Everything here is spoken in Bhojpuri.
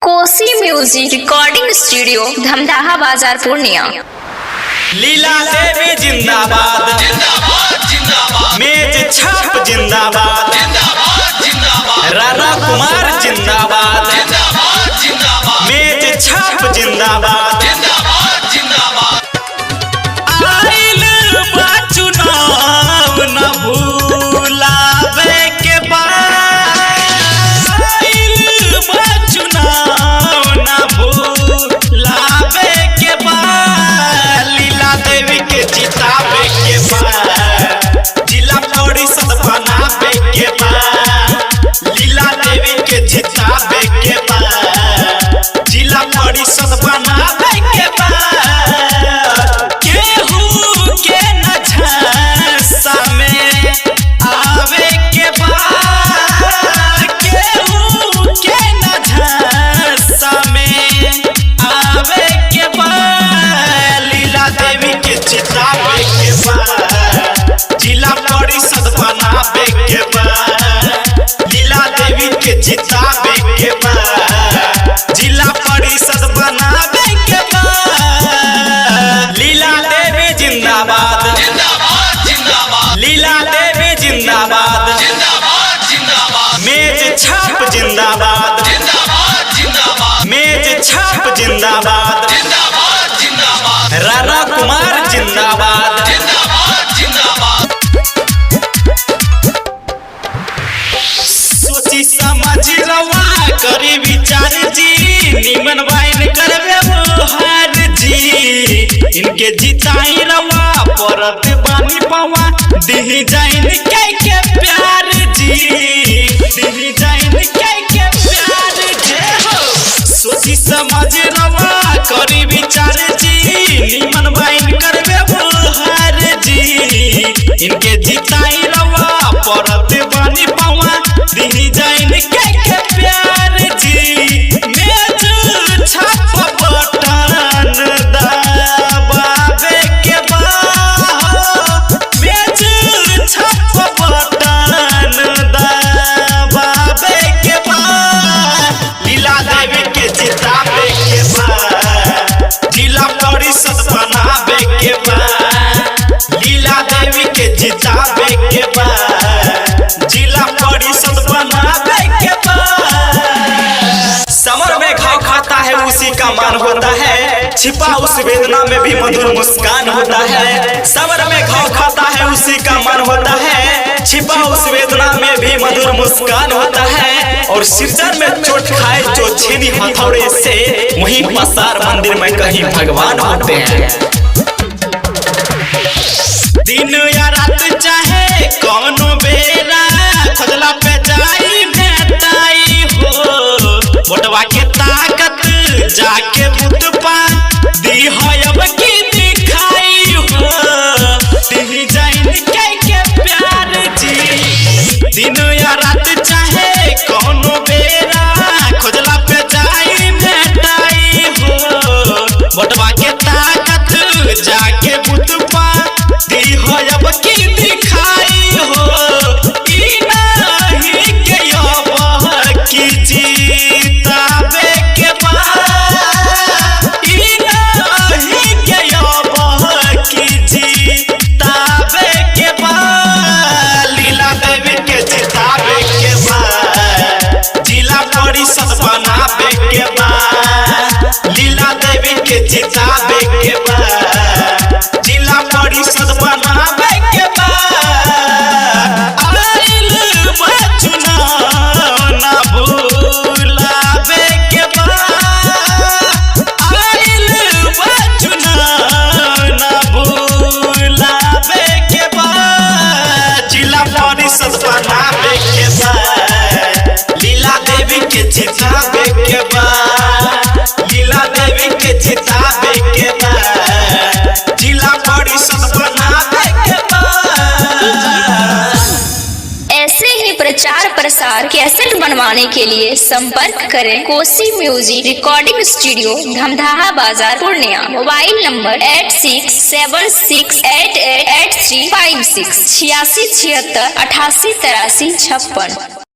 कोसी म्यूजिक रिकॉर्डिंग स्टूडियो धमदाहा बाजार पूर्णिया। लीला देवी जिंदाबाद, मेज छाप जिंदाबाद, राणा कुमार जिंदाबाद, मेज छाप जिंदाबाद। आइल बा चुनाव न भूलावे के बाद, आइल बा चुनाव न भूलावे के बाद, लीला देवी के जितावे के बाद, जिला परिषद बनावे के बाद, लीला देवी के जितावे के बाद, जिला परिषद बनावे के बाद, केहू के न झांसा में आवे के बाद, केहू के न झांसा में आवे के बाद, लीला देवी के जितावे के बाद, जिला परिषद बनावे के बाद, लीला देवी के जितावे के बाद, जिला परिषद बनावे के बाद। लीला देवी जिंदाबाद, लीला देवी जिंदाबाद, मेज छाप जिंदाबाद, मेज छाप जिंदाबाद, राणा कुमार जिंदाबाद। सोची समझ रवा करी विचार जी, निमन वाइन करवे मोहर जी, इनके जिताई रवा परत बानी पवा, दिही जाइन के प्यार जी, दिही जाइन के प्यार जे हो। सोची समझ रवा करी विचार जी, निमन वाइन करवे मोहर जी, इनके जिताई रवा परत बानी पवा, दिही जाइन के प्यार जी। मेज छाप बटन दबावे के बाद, मेज छाप बटन दबावे के बाद, लीला देवी के जितावे के बाद, जिला परिषद बनावे के बाद, लीला देवी के जितावे के बाद, जिला परिषद बनावे के बाद। समर में घाव खाता है उसी का मान होता है, छिपा उस वेदना में भी मधुर मुस्कान होता है। समर में घाव खाता है उसी का मान होता है, छिपा उस वेदना में भी मधुर मुस्कान होता है। और सिरजन में चोट खाए जो छीनी हथौड़े से, वहीं पसार मंदिर में कहीं भगवान होते हैं। दिन या रात चाहे कौनो बेरा, खोजला पे जाई भेटाई हो, वोटवा के ताकत जाके बुत पा दी हो अब की दिखाई हो, दिही जाइन के प्यार जी। दिन या रात चाहे कौनो बेरा, खोजला पे जाई भेटाई हो, वोटवा के ताकत जाके बुत पा दी हो अब की दिखाई हो। ई नहीं के अब की जीतावे के बाद, ई नहीं के अब की जीतावे के बाद, लीला देवी के जितावे के बाद, जिला परिषद बनावे के बाद, लीला देवी के जितावे के बाद, जिला परिषद बनावे के बाद। आइल बा चुनाव न भूलावे के बाद, आइल बा चुनाव न भूलावे के बाद, जिला परिषद बनावे के बाद, लीला देवी के जितावे के बाद, लीला देवी के जितावे के बाद, जिला परिषद बनावे के बाद। ऐसे ही प्रचार प्रसार कैसेट बनवाने के लिए संपर्क करें कोसी म्यूजिक रिकॉर्डिंग स्टूडियो धमदाहा बाजार पूर्णिया। Mobile number 8676888356 8676888356।